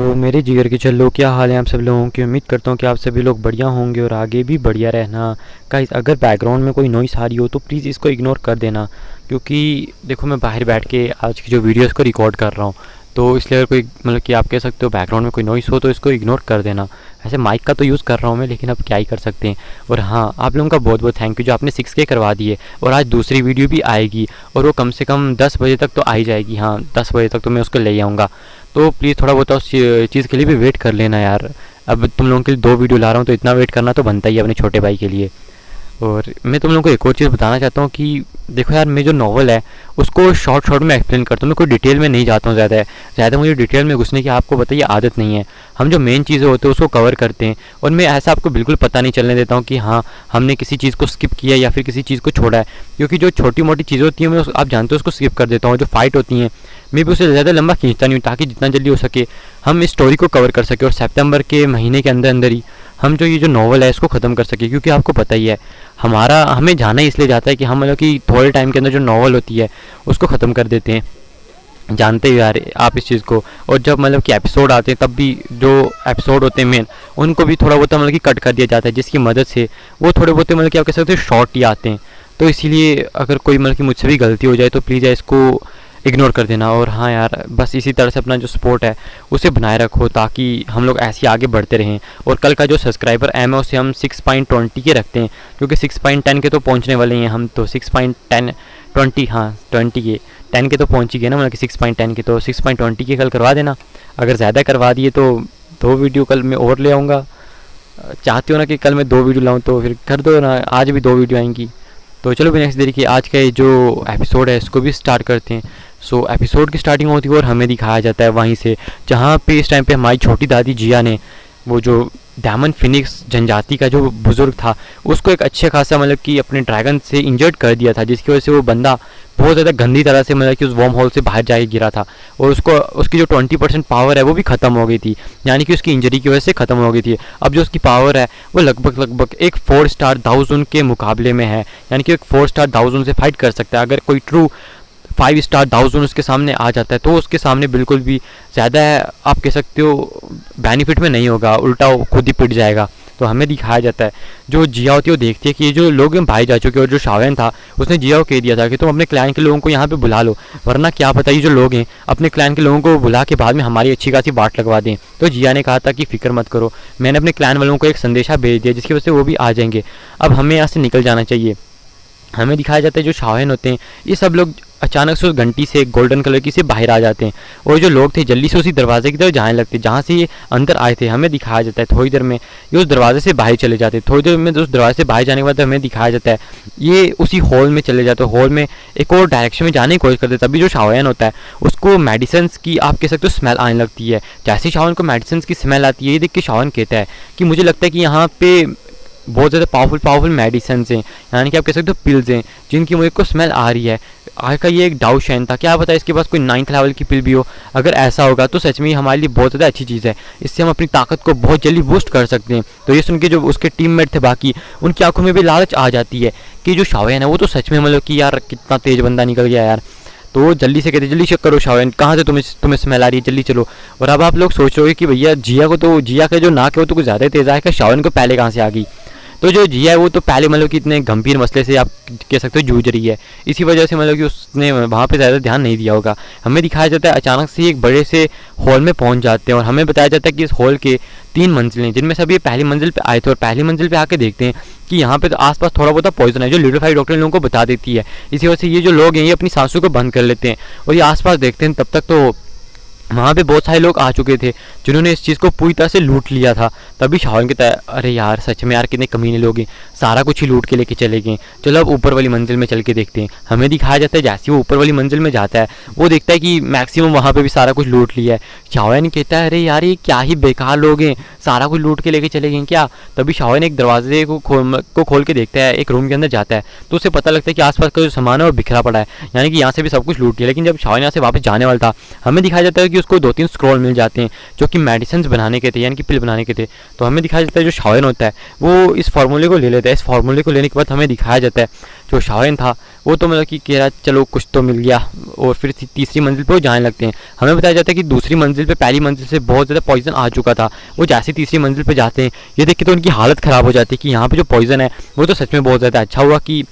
तो मेरे जिगर के चलो, क्या हाल है आप सब लोगों की। उम्मीद करता हूँ कि आप सभी लोग बढ़िया होंगे और आगे भी बढ़िया रहना। गाइस, अगर बैकग्राउंड में कोई नॉइस आ रही हो तो प्लीज़ इसको इग्नोर कर देना, क्योंकि देखो मैं बाहर बैठ के आज की जो वीडियोस को रिकॉर्ड कर रहा हूँ, तो इसलिए अगर कोई मतलब कि आप कह सकते हो बैकग्राउंड में कोई नॉइस हो तो इसको इग्नोर कर देना। ऐसे माइक का तो यूज़ कर रहा हूँ मैं, लेकिन अब क्या ही कर सकते हैं। और हाँ, आप लोगों का बहुत बहुत थैंक यू जो आपने 6K करवा दिए, और आज दूसरी वीडियो भी आएगी और वो कम से कम 10 बजे तक तो आ ही जाएगी। हाँ, 10 बजे तक तो मैं उसको ले आऊँगा, तो प्लीज़ थोड़ा बहुत उस चीज़ के लिए भी वेट कर लेना यार। अब तुम लोगों के लिए 2 वीडियो ला रहा हूँ तो इतना वेट करना तो बनता ही है अपने छोटे भाई के लिए। और मैं तुम लोगों को एक और चीज़ बताना चाहता हूँ कि देखो यार, मैं जो नॉवल है उसको शॉर्ट में एक्सप्लेन करता हूँ, मैं कोई डिटेल में नहीं जाता हूँ। ज़्यादा मुझे डिटेल में घुसने की आपको बताइए आदत नहीं है। हम जो मेन चीज़ें होते हैं उसको कवर करते हैं, और मैं ऐसा आपको बिल्कुल पता नहीं चलने देता हूँ कि हाँ हमने किसी चीज़ को स्किप किया या फिर किसी चीज़ को छोड़ा है, क्योंकि जो छोटी मोटी चीज़ें होती हैं मैं आप जानते हो उसको स्किप कर देता हूँ। जो फाइट होती हैं मैं भी उसे ज़्यादा लंबा खींचता नहीं हूँ, ताकि जितना जल्दी हो सके हम इस स्टोरी को कवर कर सके और सितंबर के महीने के अंदर अंदर ही हम जो ये जो नॉवल है इसको ख़त्म कर सके। क्योंकि आपको पता ही है हमें जाना ही इसलिए जाता है कि हम मतलब कि थोड़े टाइम के अंदर जो नॉवल होती है उसको ख़त्म कर देते हैं। जानते हो यार आप इस चीज़ को। और जब मतलब कि एपिसोड आते हैं तब भी जो एपिसोड होते हैं मेन, उनको भी थोड़ा बहुत मतलब कि कट कर दिया जाता है, जिसकी मदद से वो थोड़े बहुत मतलब कि आप कह सकते हो शॉर्ट ही आते हैं। तो इसीलिए अगर कोई मतलब कि मुझसे भी गलती हो जाए तो प्लीज़ इसको इग्नोर कर देना। और हाँ यार, बस इसी तरह से अपना जो सपोर्ट है उसे बनाए रखो, ताकि हम लोग ऐसे ही आगे बढ़ते रहें। और कल का जो सब्सक्राइबर एम है उसे हम 6.20 के रखते हैं, क्योंकि 6.10 के तो पहुंचने वाले हैं हम। तो 6.10 हाँ 20 के 10 के तो पहुंच ही गए ना, मतलब कि 6.10 के, तो 6.20 के कल करवा देना। अगर ज़्यादा करवा दिए तो 2 वीडियो कल मैं और ले आऊँगा। चाहते हो ना कि कल मैं 2 वीडियो लाऊँ तो फिर कर दो ना, आज भी 2 वीडियो आएंगी। तो चलो बिना किसी देरी के आज का जो एपिसोड है इसको भी स्टार्ट करते हैं। सो एपिसोड की स्टार्टिंग होती है और हमें दिखाया जाता है वहीं से जहाँ पे इस टाइम पे हमारी छोटी दादी जिया ने वो जो डायमंड फिनिक्स जनजाति का जो बुज़ुर्ग था उसको एक अच्छे खासा मतलब कि अपने ड्रैगन से इंजर्ड कर दिया था, जिसकी वजह से वो बंदा बहुत ज़्यादा गंदी तरह से मतलब कि उस वॉर्म होल से बाहर जाके गिरा था, और उसकी जो 20% पावर है वो भी ख़त्म हो गई थी, यानी कि उसकी इंजरी की वजह से ख़त्म हो गई थी। अब जो उसकी पावर है वो लगभग एक 4 स्टार दाउजून के मुकाबले में है, यानी कि एक 4 स्टार दाउजून से फाइट कर सकता है। अगर कोई ट्रू 5 स्टार दाउजून उसके सामने आ जाता है तो उसके सामने बिल्कुल भी ज़्यादा आप कह सकते हो बेनिफिट में नहीं होगा, उल्टा वो खुद ही पिट जाएगा। तो हमें दिखाया जाता है जो जिया होती है वो देखती है कि ये जो लोग भाई जा चुके हैं, और जो शावेन था उसने जिया को कह दिया था कि तुम अपने क्लैन के लोगों को यहाँ पे बुला लो, वरना क्या पता ये जो लोग हैं अपने क्लैन के लोगों को बुला के बाद में हमारी अच्छी खासी बात लगवा दें। तो जिया ने कहा था कि फिक्र मत करो, मैंने अपने क्लैन वालों को एक संदेशा भेज दिया जिसकी वजह से वो भी आ जाएंगे। अब हमें यहाँ से निकल जाना चाहिए। हमें दिखाया जाता है जो शावेन होते हैं ये सब लोग अचानक से उस घंटी से गोल्डन कलर की से बाहर आ जाते हैं, और जो लोग थे जल्दी से उसी दरवाजे की तरफ जाने लगते जहाँ से ये अंदर आए थे। हमें दिखाया जाता है थोड़ी देर में ये उस दरवाजे से बाहर चले जाते, थोड़ी देर में उस दरवाजे से बाहर जाने के बाद हमें दिखाया जाता है ये उसी हॉल में चले जाते, हॉल में एक और डायरेक्शन में जाने की कोशिश करते। तभी जो शावेन होता है उसको मेडिसिन की आप कह सकते हो स्मेल आने लगती है। जैसे ही शावेन को मेडिसिन की स्मेल आती है ये देख के शावेन कहता है कि मुझे लगता है कि यहाँ पे बहुत ज़्यादा पावरफुल मेडिसिन हैं, यानी कि आप कह सकते हो पिल्स हैं जिनकी मुझे को स्मेल आ रही है। आज का ये एक डाउट शैन था, क्या पता इसके पास कोई 9th लेवल की पिल भी हो। अगर ऐसा होगा तो सच में हमारे लिए बहुत ज़्यादा अच्छी चीज़ है, इससे हम अपनी ताकत को बहुत जल्दी बूस्ट कर सकते हैं। तो ये सुन के जो उसके टीममेट थे बाकी, उनकी आंखों में भी लालच आ जाती है कि जो शावेन है वो तो सच में मतलब कि यार कितना तेज़ बंदा निकल गया यार। तो वो जल्दी से कहते जल्दी चेक करो शावेन कहाँ से तुम्हें स्मेल आ रही है, जल्दी चलो। और अब आप लोग सोच रहे हो कि भैया जिया का जो नाक है वो तो कुछ ज़्यादा तेज़ आएगा, शावेन को पहले कहाँ से आ गई। तो जो जिया है वो तो पहले मतलब कि इतने गंभीर मसले से आप कह सकते हो जूझ रही है, इसी वजह से मतलब कि उसने वहाँ पे ज़्यादा ध्यान नहीं दिया होगा। हमें दिखाया जाता है अचानक से एक बड़े से हॉल में पहुँच जाते हैं, और हमें बताया जाता है कि इस हॉल के 3 मंजिलें, जिनमें से अभी पहली मंजिल पे आए थे, और पहली मंजिल पे आके देखते हैं कि यहाँ पे तो आसपास थोड़ा बहुत पॉइजन है जो लिटिल फाइट डॉक्टर लोगों को बता देती है। इसी वजह से ये जो लोग हैं ये अपनी सांसों को बंद कर लेते हैं और ये आसपास देखते हैं। तब तक तो वहाँ पे बहुत सारे लोग आ चुके थे जिन्होंने इस चीज़ को पूरी तरह से लूट लिया था। तभी शावेन कहता है अरे यार सच में यार कितने कमीने लोग हैं, सारा कुछ ही लूट के लेके चले गए, चलो अब ऊपर वाली मंजिल में चल के देखते हैं। हमें दिखाया जाता है जैसे वो ऊपर वाली मंजिल में जाता है वो देखता है कि मैक्सिमम वहाँ पे भी सारा कुछ लूट लिया है। शावेन कहता है अरे यार ये क्या ही बेकार लोग हैं, सारा कुछ लूट के लेके चले गए क्या। तभी शावेन एक दरवाजे को खोल के देखता है, एक रूम के अंदर जाता है तो उसे पता लगता है कि आसपास का जो सामान है वो बिखरा पड़ा है, यानी कि यहाँ से भी सब कुछ लूट लिया। लेकिन जब शावेन यहाँ से वापस जाने वाला था हमें दिखाया जाता है कि उसको 2-3 स्क्रॉल मिल जाते हैं जो कि मेडिसिन बनाने के थे, यानी कि पिल बनाने के थे। तो हमें दिखाया जाता है जो शावेन होता है वो इस फार्मूले को ले लेता है। इस फार्मूले को लेने के बाद हमें दिखाया जाता है जो शाओयन था वो तो मतलब कि कह रहा चलो कुछ तो मिल गया, और फिर तीसरी मंजिल पे वो जाने लगते हैं। हमें बताया जाता है कि दूसरी मंजिल पे पहली मंजिल से बहुत ज़्यादा पॉइजन आ चुका था। वो जैसे तीसरी मंजिल पे जाते हैं ये देख के तो उनकी हालत ख़राब हो जाती है कि यहाँ पे जो पॉइजन है वो तो सच में बहुत ज़्यादा अच्छा हुआ कि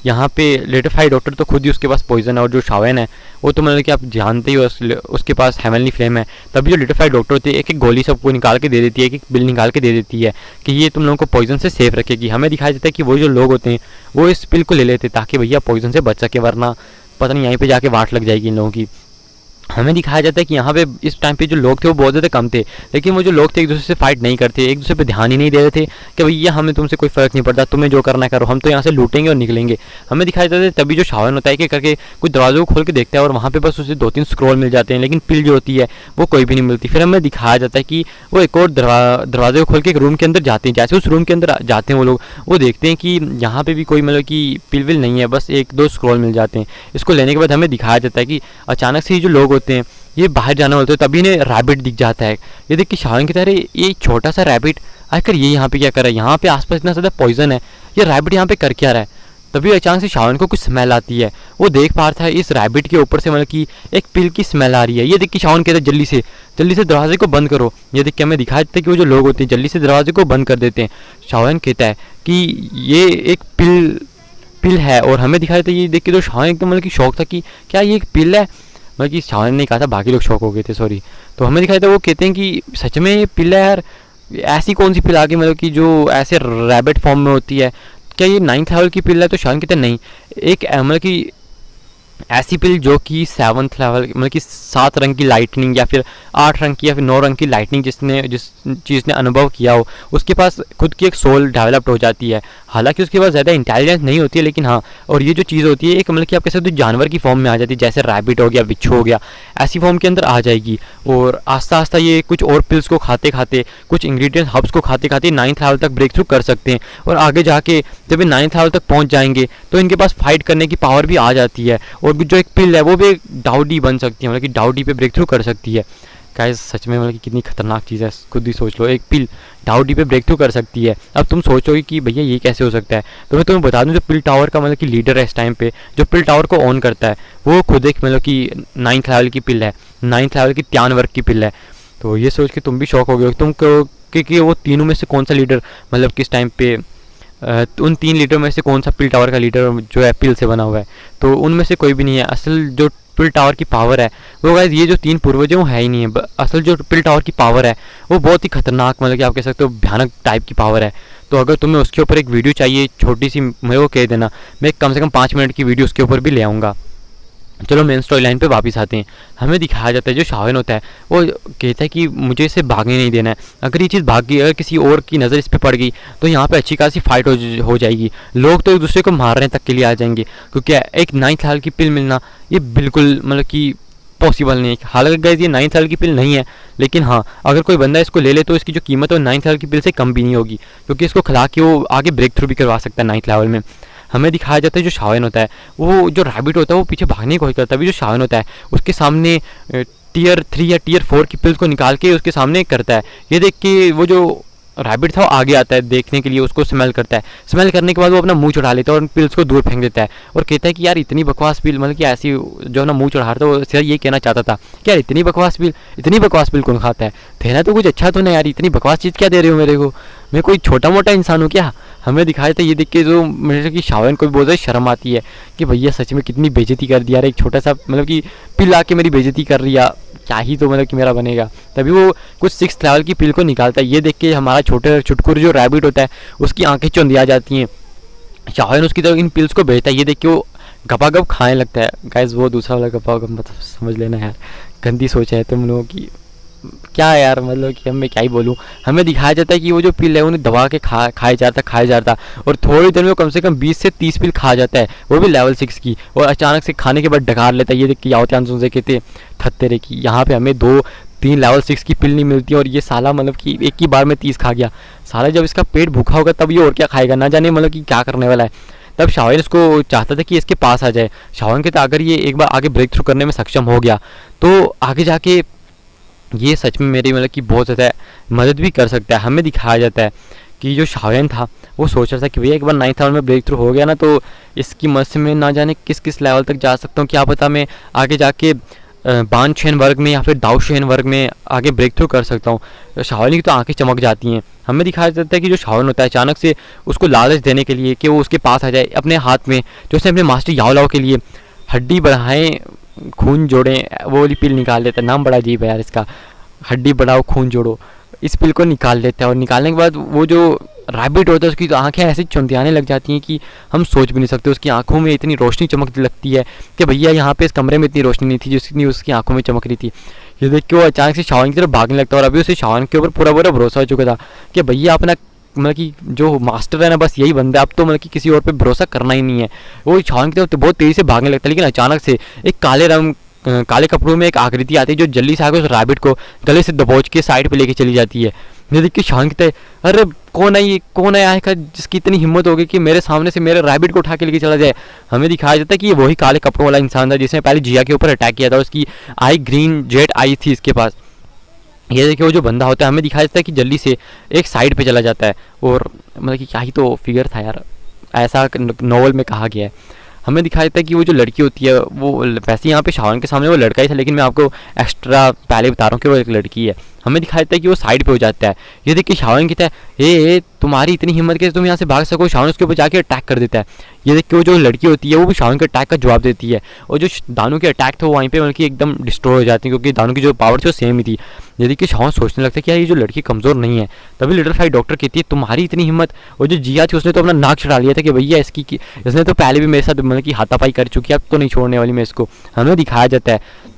यहाँ पे लिटिफाई डॉक्टर तो खुद ही उसके पास पॉइजन है, और जो शाओयन है वो तो मतलब कि आप जानते ही हो उसके पास हेवनली फ्लेम है। तभी जो लिटिफाई डॉक्टर होती है एक एक गोली सबको निकाल के दे देती है, एक एक बिल निकाल के दे देती है कि ये तुम लोगों को पॉइजन से सेफ रखेगी। हमें दिखाया जाता है कि वो जो लोग होते हैं वो इस पिल को ले लेते ताकि भैया पॉइजन से बच सके, वरना पता नहीं यहीं पर जाके वाट लग जाएगी इन लोगों की। हमें दिखाया जाता है कि यहाँ पे इस टाइम पे जो लोग थे वो बहुत ज़्यादा कम थे, लेकिन वो जो लोग थे एक दूसरे से फाइट नहीं करते, एक दूसरे पे ध्यान ही नहीं दे रहे थे कि भैया हमें तुमसे कोई फ़र्क नहीं पड़ता, तुम्हें जो करना है करो, हम तो यहाँ से लूटेंगे और निकलेंगे। हमें दिखाया जाता है तभी जो शाओयन होता है कि करके कुछ दरवाज़ों को खोल के देखता है और वहाँ पे बस उसे 2-3 स्क्रॉल मिल जाते हैं, लेकिन पिल जो होती है वो कोई भी नहीं मिलती। फिर हमें दिखाया जाता है कि वो एक और दरवाजे को खोल के एक रूम के अंदर जाते हैं। जैसे उस रूम के अंदर जाते हैं वो लोग, वो देखते हैं कि यहाँ पर भी कोई मतलब कि पिल विल नहीं है, बस 1-2 स्क्रॉल मिल जाते हैं। इसको लेने के बाद हमें दिखाया जाता है कि अचानक से ये जो लोग होते हैं ये बाहर जाने वाले होते हैं, तभी इन्हें रैबिट दिख जाता है। ये देख के शाओयन की तरह ये छोटा सा रैबिट आखिर ये यहाँ पे क्या कर रहा है, यहाँ पे आसपास इतना ज़्यादा पॉइजन है, ये रैबिट यहाँ पे कर क्या रहा है। तभी अचानक से शाओयन को कुछ स्मेल आती है, वो देख पा रहा था इस रैबिट के ऊपर से मतलब कि एक पिल की स्मेल आ रही है। ये देख के शाओयन कहता है जल्दी से दरवाजे को बंद करो। ये देख के हमें दिखाया जाता है कि वो जो लोग होते हैं जल्दी से दरवाजे को बंद कर देते हैं। शाओयन कहता है कि ये एक पिल है, और हमें दिखाया जाता है ये देख के तो शाओयन एकदम मतलब कि शौक था कि क्या ये एक पिल है। मतलब कि शाओयन ने कहा था, बाकी लोग शौक हो गए थे, सॉरी। तो हमें दिखाया था वो कहते हैं कि सच में ये पिल है यार, ऐसी कौन सी पिल आ गई मतलब कि जो ऐसे रैबिट फॉर्म में होती है, क्या ये 9th लेवल की पिल है। तो शाओयन कहते हैं नहीं, एक मतलब कि ऐसी पिल जो कि 7th लेवल मतलब कि 7 रंग की लाइटनिंग या फिर 8 रंग की या फिर 9 रंग की लाइटनिंग जिस चीज़ ने अनुभव किया हो उसके पास खुद की एक सोल डेवलप्ड हो जाती है। हालांकि उसके पास ज़्यादा इंटेलिजेंस नहीं होती है, लेकिन हाँ, और ये जो चीज़ होती है एक मतलब कि आप कह सकते हो जानवर की फॉर्म में आ जाती है, जैसे रैबिट हो गया, बिच्छू हो गया, ऐसी फॉर्म के अंदर आ जाएगी। और आस्ता आस्ता ये कुछ और पिल्स को खाते खाते, कुछ इंग्रेडिएंट हब्स को खाते खाते 9th लेवल तक ब्रेक थ्रू कर सकते हैं, और आगे जाके जब ये 9th लेवल तक पहुँच जाएंगे तो इनके पास फाइट करने की पावर भी आ जाती है, और जो एक पिल है वो भी एक डाउडी बन सकती है, मतलब कि डाउडी पे ब्रेक थ्रू कर सकती है। गाइस सच में मतलब कि कितनी खतरनाक चीज़ है, खुद ही सोच लो, एक पिल डाउडी पे ब्रेक थ्रू कर सकती है। अब तुम सोचोगे कि भैया ये कैसे हो सकता है, तो मैं तुम्हें बता दूं जो पिल टावर का मतलब कि लीडर है इस टाइम पे, जो पिल टावर को ऑन करता है वो खुद एक मतलब कि 9th लेवल की पिल है, 9th लेवल की त्यान वर्ग की पिल है। तो ये सोच के तुम भी शौक हो गए तुम कि वो तीनों में से कौन सा लीडर मतलब किस टाइम पे उन 3 लीडर में से कौन सा पिल टावर का लीडर जो है पिल से बना हुआ है। तो उनमें से कोई भी नहीं है। असल जो पिल टावर की पावर है वो गाइस ये जो 3 पूर्वज हैं वो है ही नहीं है। असल जो पिल टावर की पावर है वो बहुत ही खतरनाक मतलब कि आप कह सकते हो भयानक टाइप की पावर है। तो अगर तुम्हें उसके ऊपर एक वीडियो चाहिए छोटी सी, मेरे को कह देना, मैं कम से कम 5 मिनट की वीडियो उसके ऊपर भी ले आऊँगा। चलो मेन स्टोरी लाइन पे वापस आते हैं। हमें दिखाया जाता है जो शाओयन होता है वो कहता है कि मुझे इसे भागने नहीं देना है, अगर ये चीज़ भाग गई, अगर किसी और की नज़र इस पर पड़ गई तो यहाँ पे अच्छी खासी फाइट हो जाएगी, लोग तो एक दूसरे को मारने तक के लिए आ जाएंगे, क्योंकि एक 9th लेवल की पिल मिलना ये बिल्कुल मतलब कि पॉसिबल नहीं है। हालांकि गाइस ये 9th लेवल की पिल नहीं है, लेकिन हाँ अगर कोई बंदा इसको ले ले तो इसकी जो कीमत है वो 9th लेवल की पिल से कम भी नहीं होगी, क्योंकि इसको खिला के वो आगे ब्रेक थ्रू भी करवा सकता है 9th लेवल में। हमें दिखाया जाता है जो शाओयन होता है वो जो रैबिट होता है वो पीछे भागने की कोशिश करता है, अभी जो शाओयन होता है उसके सामने टियर 3 या टियर 4 की पिल्स को निकाल के उसके सामने करता है। ये देख के वो जो रैबिट था वो आगे आता है देखने के लिए, उसको स्मेल करता है, स्मेल करने के बाद वो अपना मुंह चढ़ा लेता है और उन पिल्स को दूर फेंक देता है और कहता है कि यार इतनी बकवास पिल, मतलब कि ऐसी जो ना मुंह चढ़ा रहा था वो सिर्फ ये कहना चाहता था कि यार इतनी बकवास पिल कौन खाता है, देना तो कुछ अच्छा तो नहीं यार, इतनी बकवास चीज़ क्या दे रहे हो मेरे को, मैं कोई छोटा मोटा इंसान हूँ क्या। हमें दिखाया था ये देख के जो मेरे की शाओयन को भी बहुत ज़्यादा शर्म आती है कि भैया सच में कितनी बेइज्जती कर दिया यार, एक छोटा सा मतलब कि पिल आके मेरी बेइज्जती कर रही है, क्या ही तो मतलब कि मेरा बनेगा। तभी वो कुछ 6th लेवल की पिल को निकालता है। ये देख के हमारा छोटे छुटकुर जो रैबिट होता है उसकी आंखें चौंधी आ जाती हैं। शाओयन उसकी तरफ इन पिल्स को भेजता है, ये देख के वो गपागप खाने लगता है। गाइस वो दूसरा वाला गपागप मतलब समझ लेना यार, गंदी सोच है तुम लोगों की, क्या यार मतलब कि मैं क्या ही बोलूँ। हमें दिखाया जाता है कि वो जो पिल है उन्हें दबा के खाया जाता और थोड़ी देर में कम से कम 20 से 30 पिल खा जाता है, वो भी लेवल 6 की, और अचानक से खाने के बाद डकार लेता है। ये देख के यावत्यान सुन से कहते थत्तेरे की, यहाँ पे हमें 2-3 लेवल 6 की पिल नहीं मिलती और ये साला मतलब कि एक ही बार में 30 खा गया। साला जब इसका पेट भूखा होगा तब ये और क्या खाएगा, ना जाने मतलब कि क्या करने वाला है। तब शाओयन इसको चाहता था कि इसके पास आ जाए। शाओयन कहता अगर ये एक बार आगे ब्रेक थ्रू करने में सक्षम हो गया तो आगे जाके ये सच में मेरी मतलब कि बहुत ज़्यादा मदद भी कर सकता है। हमें दिखाया जाता है कि जो शाओयन था वो सोच रहा था कि भैया एक बार 9th राउंड में ब्रेक थ्रू हो गया ना तो इसकी मदद से मैं ना जाने किस किस लेवल तक जा सकता हूँ, क्या पता मैं आगे जाके बान चेन वर्ग में या फिर दाऊ चेन वर्ग में आगे ब्रेक थ्रू कर सकता हूँ। शाओलिन की तो आंखें चमक जाती हैं। हमें दिखाया जाता है कि जो शाओलिन होता है अचानक से उसको लालच देने के लिए कि वो उसके पास आ जाए अपने हाथ में, जो उसने अपने मास्टर याओ लाओ के लिए हड्डी बढ़ाएं खून जोड़ें वो वाली पिल निकाल लेता है। नाम बड़ा अजीब है यार इसका, हड्डी बढ़ाओ खून जोड़ो। इस पिल को निकाल लेता है और निकालने के बाद वो जो रैबिट होता है उसकी तो आंखें ऐसी चुंधियाने लग जाती हैं कि हम सोच भी नहीं सकते। उसकी आंखों में इतनी रोशनी चमकने लगती है कि भैया यहाँ पे इस कमरे में इतनी रोशनी नहीं थी जितनी उसकी आंखों में चमक रही थी। ये देख के वो अचानक से शाओलिन की तरफ भागने लगता है और अभी उसे शाओलिन के ऊपर पूरा पूरा भरोसा हो चुका था कि भैया अपना मतलब कि जो मास्टर है ना बस यही बंदा है, अब तो मतलब कि किसी और पे भरोसा करना ही नहीं है। वो शाओलिन की तरफ तो बहुत तेज़ी से भागने लगता है, लेकिन अचानक से एक काले कपड़ों में एक आकृति आती है जो जल्दी से आकर उस रैबिट को गले से दबोच के साइड पे लेके चली जाती है। ये देख के शाओलिन कहता है अरे कौन है ये, कौन है आएगा जिसकी इतनी हिम्मत होगी कि मेरे सामने से मेरे रैबिट को उठा के लेके चला जाए। हमें दिखाया जाता है कि ये वही काले कपड़ों वाला इंसान था जिसने पहले जिया के ऊपर अटैक किया था, उसकी आई ग्रीन जेट आई थी इसके पास। ये देखिए वो जो बंदा होता है हमें दिखाया जाता है कि जल्दी से एक साइड पे चला जाता है और मतलब कि क्या ही तो फिगर था यार, ऐसा नॉवल में कहा गया है। हमें दिखाया जाता है कि वो जो लड़की होती है वो वैसे यहाँ पे शाओलिन के सामने वो लड़का ही था, लेकिन मैं आपको एक्स्ट्रा पहले बता रहा हूँ कि वो एक लड़की है। हमें दिखाया जाता है कि वो साइड पे हो जाता है। ये देख के शाओलिन कहता है ए तुम्हारी इतनी हिम्मत कैसे तुम यहाँ से भाग सको। शाओलिन उसके ऊपर जाके अटैक कर देता है। ये देख के वो जो लड़की होती है वो भी शाओलिन के अटैक का जवाब देती है और जो दानू के अटैक थे वो वहीं पे मतलब कि एकदम डिस्ट्रॉय हो जाते हैं क्योंकि दानू की जो पावर थी वो सेम ही थी। ये देख के शाओलिन सोचने लगता है कि यार ये जो लड़की कमज़ोर नहीं है। तभी लिटिल फाइट डॉक्टर कहती है तुम्हारी इतनी हिम्मत। और जो जिया थी उसने तो अपना नाक चढ़ा लिया था कि भैया इसने तो पहले भी मेरे साथ मतलब कि हाथापाई कर चुकी है, अब तो नहीं छोड़ने वाली मैं इसको। हमें दिखाया जाता है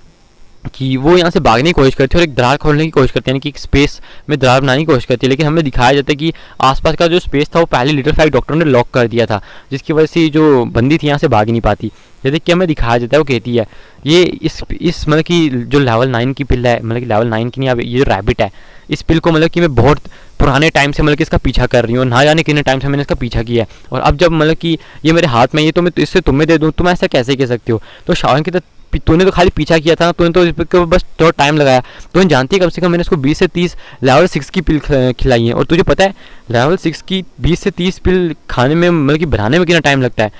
कि वो यहाँ से भागने की कोशिश करती है और एक दरार खोलने की कोशिश करती है, यानी कि एक स्पेस में दरार बनाने की कोशिश करती है, लेकिन हमें दिखाया जाता है कि आसपास का जो स्पेस था वो पहले लिटिल फाइट डॉक्टर ने लॉक कर दिया था, जिसकी वजह से जो बंदी थी यहाँ से भाग ही नहीं पाती। ये देख के हमें दिखाया जाता है वो कहती है ये इस मतलब कि जो लेवल 9 की पिल है, मतलब कि लेवल 9 की नहीं, अब ये जो रैबिट है इस पिल को मतलब कि मैं बहुत पुराने टाइम से मतलब कि इसका पीछा कर रही हूँ, ना जाने कितने टाइम से मैंने इसका पीछा किया है और अब जब मतलब कि ये मेरे हाथ में ये तो मैं इससे तुम्हें दे दूँ, तुम ऐसा कैसे कह सकते हो। तो शाओलिन की तूने तो खाली पीछा किया था, तूने तो इस पर बस थोड़ा टाइम लगाया। तूने जानती है कम से कम मैंने इसको 20 से 30 लेवल 6 की पिल खिलाई है और तुझे पता है लेवल 6 की 20 से 30 पिल खाने में मतलब कि बनाने में कितना टाइम लगता है।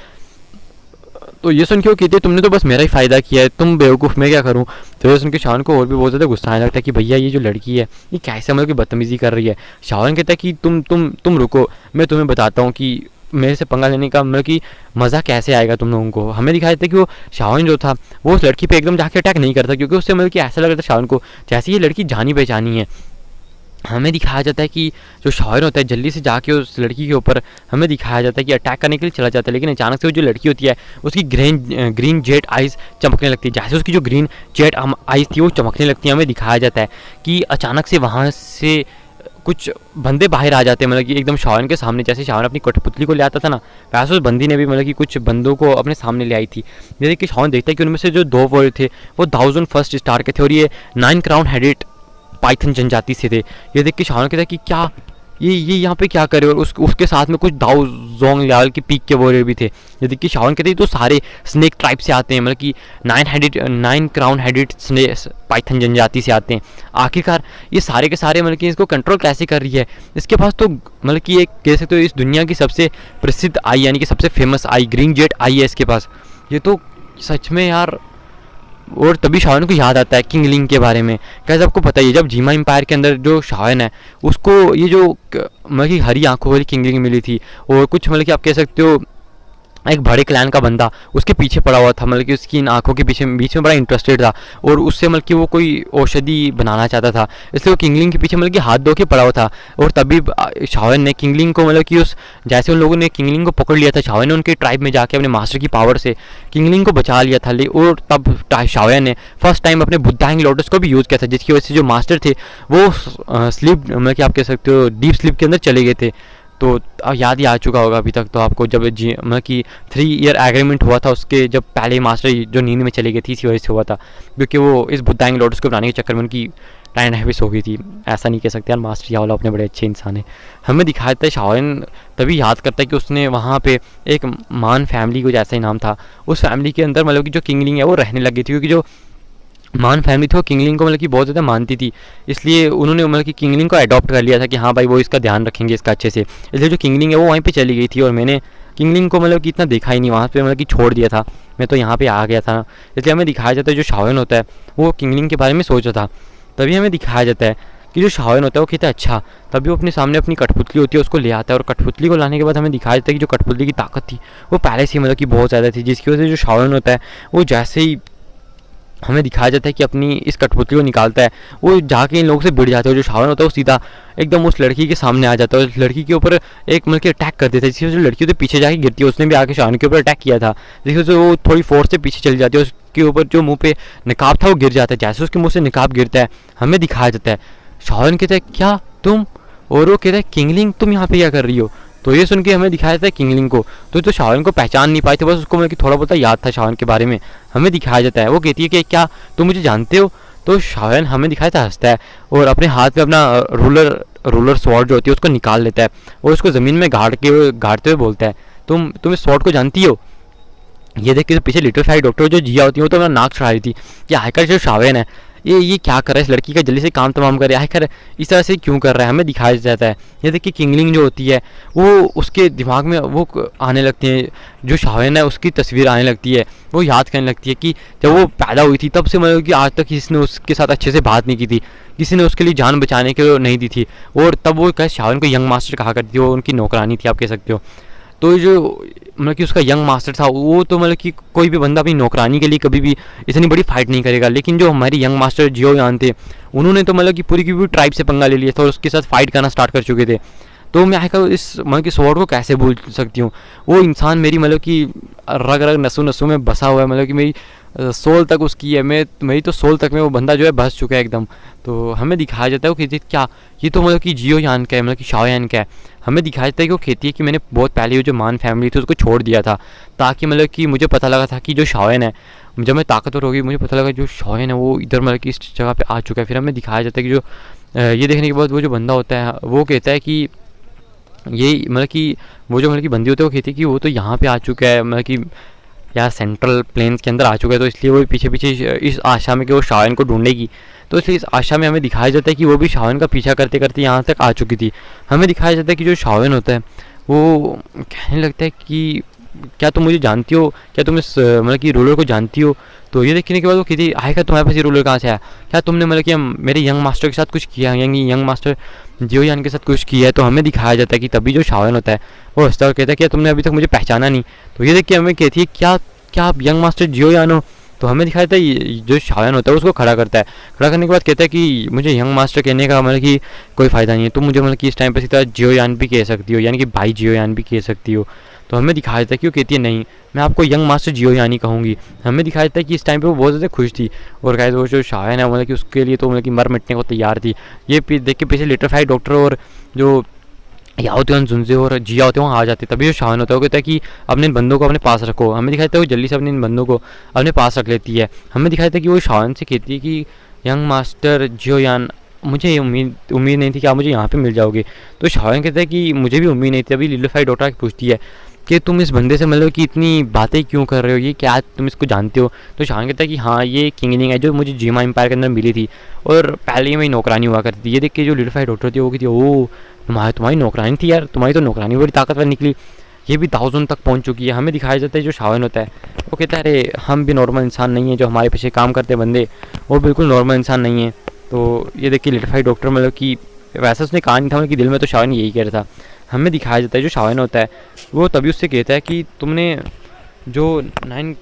तो ये सुन के वो कहते तुमने तो बस मेरा ही फ़ायदा किया है, तुम बेवकूफ़, मैं क्या करूँ। तो ये सुन के शाओलिन को और भी बहुत ज़्यादा गुस्सा आने लगता है कि भैया ये जो लड़की है ये कैसे मतलब कि बदतमीज़ी कर रही है। शाओलिन कहता है कि तुम रुको, मैं तुम्हें बताता हूँ कि मेरे से पंगा लेने का मतलब कि मज़ा कैसे आएगा तुम लोगों को। हमें दिखाया था कि वो शाओलिन जो था वो उस लड़की पे एकदम जाके अटैक नहीं करता क्योंकि उससे मतलब कि ऐसा लग रहा था शाओलिन को जैसे ये लड़की जानी पहचानी है। हमें दिखाया जाता है कि जो शाओलिन होता है जल्दी से जाके उस लड़की के ऊपर हमें दिखाया जाता है कि अटैक करने के लिए चला जाता है, लेकिन अचानक से वो जो लड़की होती है उसकी ग्रीन जेट आइज़ चमकने लगती है। जैसे उसकी जो ग्रीन जेट आइज़ थी वो चमकने लगती है, हमें दिखाया जाता है कि अचानक से वहाँ से कुछ बंदे बाहर आ जाते हैं, मतलब कि एकदम शाओलिन के सामने। जैसे शाओलिन अपनी कठपुतली को ले आता था ना वैसे उस बंदी ने भी मतलब कि कुछ बंदों को अपने सामने ले आई थी। जैसे कि शाओलिन देखता है कि उनमें से जो 2 वो थे वो 1001 स्टार के थे और ये 9 क्राउन हेडेड पाइथन जनजाति से थे। ये देख के शाओलिन कहता है कि क्या ये यहाँ पे क्या करे और उसके साथ में कुछ दाऊ जोंग लेवल के पीक के वॉरियर भी थे। ये देख के शाओलिन कहते हैं तो सारे स्नेक ट्राइब से आते हैं, मतलब कि 9 क्राउन हेडेड पाइथन जनजाति से आते हैं। आखिरकार ये सारे के सारे मतलब कि इसको कंट्रोल कैसे कर रही है। इसके पास तो मतलब कि एक कह सकते हो इस दुनिया की सबसे प्रसिद्ध आई यानी कि सबसे फेमस आई ग्रीन जेट आई है इसके पास। ये तो सच में यार। और तभी शाओलिन को याद आता है किंगलिंग के बारे में। कैसे आपको पता है जब जीमा एम्पायर के अंदर जो शाओलिन है उसको ये जो मतलब कि हरी आंखों वाली किंगलिंग मिली थी और कुछ मतलब कि आप कह सकते हो एक बड़े क्लैन का बंदा उसके पीछे पड़ा हुआ था, मतलब कि उसकी इन आंखों के पीछे बीच में बड़ा इंटरेस्टेड था और उससे मतलब कि वो कोई औषधि बनाना चाहता था, इसलिए वो किंगलिंग के पीछे मतलब कि हाथ धो के पड़ा हुआ था। और तभी शाओलिन ने किंगलिंग को मतलब कि उस जैसे उन लोगों ने किंगलिंग को पकड़ लिया था, शाओलिन ने उनके ट्राइब में जाके अपने मास्टर की पावर से किंगलिंग को बचा लिया था। और तब शाओलिन ने फर्स्ट टाइम अपने बुद्धाइंग लोटस को भी यूज़ किया था, जिसकी वजह से जो मास्टर थे वो स्लीप मतलब कि आप कह सकते हो डीप स्लीप के अंदर चले गए थे। तो याद ही आ चुका होगा अभी तक तो आपको, जब मतलब कि 3 ईयर एग्रीमेंट हुआ था उसके, जब पहले मास्टर जो नींद में चले गए थी इसी वजह से हुआ था क्योंकि वो इस बुद्धाइंग लोटस को बनाने के चक्कर में उनकी टाइम हैबिस हो गई थी। ऐसा नहीं कह सकते यार, मास्टर याओ अपने बड़े अच्छे इंसान है। हमें दिखाया था शाओलिन तभी याद करता है कि उसने वहाँ पे एक मान फैमिली को जैसा ही नाम था उस फैमिली के अंदर मतलब कि जो किंगलिंग है वो रहने लग गई थी, क्योंकि जो मान फैमिली थी वो किंगलिंग को मतलब कि बहुत ज़्यादा मानती थी, इसलिए उन्होंने मतलब कि किंगलिंग को अडॉप्ट कर लिया था कि हाँ भाई वो इसका ध्यान रखेंगे इसका अच्छे से। इसलिए जो किंगलिंग है वो वहीं पे चली गई थी और मैंने किंगलिंग को मतलब कि इतना देखा ही नहीं वहाँ पे, मतलब कि छोड़ दिया था। मैं तो यहाँ पे आ गया था, इसलिए हमें दिखाया जाता है जो शाओन होता है वो किंगलिंग के बारे में सोचा था। तभी हमें दिखाया जाता है कि जो शाओन होता है वो कहता है अच्छा, तभी वो अपने सामने अपनी कठपुतली होती है उसको ले आता है, और कठपुतली को लाने के बाद हमें दिखाया जाता है कि जो कठपुतली की ताकत थी वो पहले से ही मतलब कि बहुत ज़्यादा थी, जिसकी वजह से जो शाओन होता है वो जैसे ही हमें दिखाया जाता है कि अपनी इस कठपुतली को निकालता है, वो जाके इन लोगों से भिड़ जाता है। जो शावन होता है वो सीधा एकदम उस लड़की के सामने आ जाता है, उस लड़की के ऊपर एक मतलब कि अटैक कर देता है, जिसकी वजह से लड़की तो पीछे जाके गिरती है। उसने भी आके शावन के ऊपर अटैक किया था, जिसकी वजह से वो थोड़ी फोर्स से पीछे चली जाती है, उसके ऊपर जो मुँह पे निकाब था वो गिर जाता है। जैसे उसके मुँह से निकाब गिरता है हमें दिखाया जाता है शावन कहता है क्या तुम, और वो कहता है किंगलिंग तुम यहाँ पे क्या कर रही हो। तो ये सुन के हमें दिखाया जाता है किंगलिंग को, तो शावन को पहचान नहीं पाए थे, बस उसको मतलब कि थोड़ा बहुत याद था शावन के बारे में। हमें दिखाया जाता है वो कहती है कि क्या तुम मुझे जानते हो। तो शावन हमें दिखाया था हंसता है और अपने हाथ में अपना रूलर स्वॉर्ड जो होती है उसको निकाल लेता है और उसको ज़मीन में गाड़ते हुए बोलता है तुम इस स्वॉर्ड को जानती हो। ये देख के पीछे लिटिल फाई डॉक्टर जो जिया होती है वो तो अपना नाक चढ़ा रही थी कि आखिर जो शावन है ये क्या कर रहा है, इस लड़की का जल्दी से काम तमाम करे, आखिर इस तरह से क्यों कर रहा है। हमें दिखाया जाता है ये देखिए किंगलिंग जो होती है वो उसके दिमाग में वो आने लगती है, जो शावन है उसकी तस्वीर आने लगती है, वो याद करने लगती है कि जब वो पैदा हुई थी तब से मतलब कि आज तक किसी ने उसके साथ अच्छे से बात नहीं की थी, किसी ने उसके लिए जान बचाने के नहीं दी थी। और तब वो क्या शावन को यंग मास्टर कहा करती थी, वो उनकी नौकरानी थी आप कह सकते हो। तो जो मतलब कि उसका यंग मास्टर था वो तो मतलब कि कोई भी बंदा अपनी नौकरानी के लिए कभी भी इतनी बड़ी फाइट नहीं करेगा, लेकिन जो हमारी यंग मास्टर जियो यान थे उन्होंने तो मतलब कि पूरी की पूरी ट्राइब से पंगा ले लिया था और उसके साथ फाइट करना स्टार्ट कर चुके थे। तो मैं आखिर इस मतलब कि स्वॉर्ड को कैसे भूल सकती हूँ, वो इंसान मेरी मतलब कि रग रग नसों नसों में बसा हुआ है, मतलब कि मेरी सोल तक उसकी है, मेरी तो सोल तक में वो बंदा जो है बस चुका है एकदम। तो हमें दिखाया जाता है वो कहती है क्या ये तो मतलब कि जियो यान का है, मतलब कि शाओ यान का है। हमें दिखाया जाता है कि वो कहती है कि मैंने बहुत पहले वो जो मान फैमिली थी उसको छोड़ दिया था, ताकि मतलब कि मुझे पता लगा था कि जो शाओन है जब मैं ताकतवर होगी मुझे पता लगा जो शाओन है वो इधर मतलब कि इस जगह पे आ चुका है। फिर हमें दिखाया जाता है कि जो ये देखने के बाद वो जो बंदा होता है वो कहता है कि ये मतलब कि वो जो मतलब कि बंदी होते हैं वो कहती है कि वो तो यहाँ पे आ चुका है, मतलब कि यार सेंट्रल प्लेन्स के अंदर आ चुका है, तो इसलिए वो पीछे पीछे इस आशा में कि वो शाओन को ढूंढेगी। तो इसलिए इस आशा में हमें दिखाया जाता है कि वो भी शाओन का पीछा करते करते यहाँ तक आ चुकी थी। हमें दिखाया जाता है कि जो शाओन होता है वो कहने लगता है कि क्या तुम मुझे जानती हो, क्या तुम इस मतलब कि रूलर को जानती हो। तो ये देखने के बाद वो कहती है आएगा तुम्हारे पास ये रूलर कहाँ से आया, क्या तुमने मतलब कि मेरे यंग मास्टर के साथ कुछ किया, यंग मास्टर जियो यान के साथ कुछ किया है। तो हमें दिखाया जाता है कि तभी जो शाओन होता है वो हंसता हुआ कहता है क्या तुमने अभी तक मुझे पहचाना नहीं। तो ये देख के हमें कहती है क्या क्या आप यंग मास्टर जियो यान हो। तो हमें दिखाया था जो शाओन होता है उसको खड़ा करता है, खड़ा करने के बाद कहता है कि मुझे यंग मास्टर कहने का मतलब कि कोई फ़ायदा नहीं है, तुम मुझे मतलब कि इस टाइम पर सीधा जियो यान भी कह सकती हो, यानी कि भाई जियो यान भी कह सकती हो। तो हमें दिखाया जाता है कि वो कहती है नहीं मैं आपको यंग मास्टर जियो यानी कहूँगी। हमें दिखाया जाता है कि इस टाइम पे वो बहुत ज़्यादा खुश थी और गाइस वो जो शाओन है मतलब कि उसके लिए तो मतलब कि मर मिटने को तैयार थी। ये देख के पीछे लिटिल फाई डॉक्टर और जो याओ त्योन जुनजे और जिया होते हैं वहाँ आ जाते हैं। तभी जो शाओन होता है वो कहता है कि अपने इन बंदों को अपने पास रखो। हमें दिखाया जाता है वो जल्दी से अपने इन बंदों को अपने पास रख लेती है। हमें दिखाया जाता है कि वो शाओन से कहती है कि यंग मास्टर जियो यान मुझे उम्मीद नहीं थी कि आप मुझे यहाँ पे मिल जाओगे। तो शाओन कहता है कि मुझे भी उम्मीद नहीं थी। अभी लिटिल फाई डॉक्टर पूछती है कि तुम इस बंदे से मतलब कि इतनी बातें क्यों कर रहे हो, ये क्या तुम इसको जानते हो। तो शाओन कहता है कि हाँ ये किंगलिंग है जो मुझे जीमा एम्पायर के अंदर मिली थी और पहले ही मेरी नौकरानी हुआ करती थी। ये देख के जो लिटिल फाई डॉक्टर थी वो कहती है ओ तुम्हारी नौकरानी थी यार, तुम्हारी तो नौकरानी बड़ी ताकतवर निकली, ये भी 1000 तक पहुंच चुकी है। हमें दिखाया जाता है जो शाओन होता है वो कहता है अरे हम भी नॉर्मल इंसान नहीं है, जो हमारे पीछे काम करते बंदे वो बिल्कुल नॉर्मल इंसान नहीं है। तो ये देख के लिटिल फाई डॉक्टर मतलब कि वैसा उसने कहा नहीं था, मतलब कि दिल में तो शाओन यही कह रहा था। हमें दिखाया जाता है जो शाओन होता है वो तभी उससे कहता है कि तुमने जो 9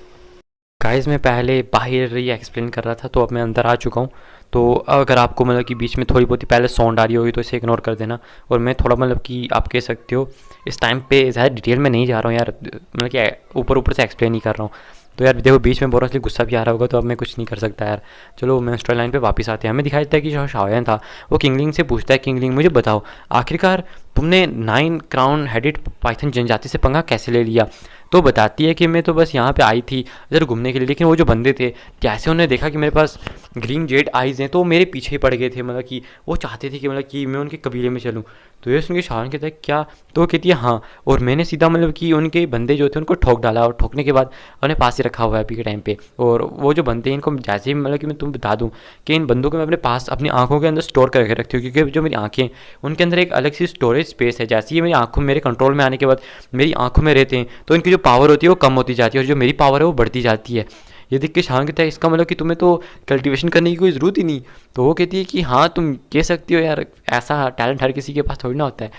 गाइस मैं पहले बाहर ही एक्सप्लेन कर रहा था तो अब मैं अंदर आ चुका हूँ। तो अगर आपको मतलब कि बीच में थोड़ी बहुत ही पहले साउंड आ रही होगी तो इसे इग्नोर कर देना। और मैं थोड़ा मतलब कि आप कह सकते हो इस टाइम पे ज़्यादा डिटेल में नहीं जा रहा हूँ यार, मतलब कि ऊपर ऊपर से एक्सप्लेन ही कर रहा हूँ। तो यार देखो बीच में बोरा इसलिए गुस्सा भी आ रहा होगा तो अब मैं कुछ नहीं कर सकता यार। चलो मैं स्टोरी लाइन पे वापस आते हैं। हमें दिखाया जाता है कि जो शाओन था वो किंगलिंग से पूछता है किंगलिंग मुझे बताओ आखिरकार तुमने 9 क्राउन हेडेड पाइथन जनजाति से पंगा कैसे ले लिया। तो बताती है कि मैं तो बस यहाँ पे आई थी इधर घूमने के लिए, लेकिन वो जो बंदे थे जैसे उन्होंने देखा कि मेरे पास ग्रीन जेड आइज़ हैं तो वो मेरे पीछे ही पड़ गए थे, मतलब कि वो चाहते थे कि मतलब कि मैं उनके कबीले में चलूँ। तो ये सुन के शाहन कहता है क्या, तो वो कहती है हाँ, और मैंने सीधा मतलब कि उनके बंदे जो थे उनको ठोक डाला, और ठोकने के बाद उन्हें पास ही रखा हुआ है अभी के टाइम पे। और वो जो बंदे हैं इनको जैसे ही मतलब कि मैं तुम्हें बता दूँ कि इन बंदों को मैं अपने पास अपनी आंखों के अंदर स्टोर करके रखती हूँ, क्योंकि जो मेरी आंखें उनके अंदर एक अलग सी स्टोरेज स्पेस है। जैसे ही मेरी आंखों मेरे कंट्रोल में आने के बाद मेरी आंखों में रहते हैं तो इनकी जो पावर होती है वो कम होती जाती है, और जो मेरी पावर है वो बढ़ती जाती है। ये देख के शाहन कहता है इसका मतलब कि तुम्हें तो कल्टीवेशन करने की कोई ज़रूरत ही नहीं। तो वो कहती है कि हाँ तुम कह सकती हो यार, ऐसा टैलेंट हर किसी के पास थोड़ी ना होता है।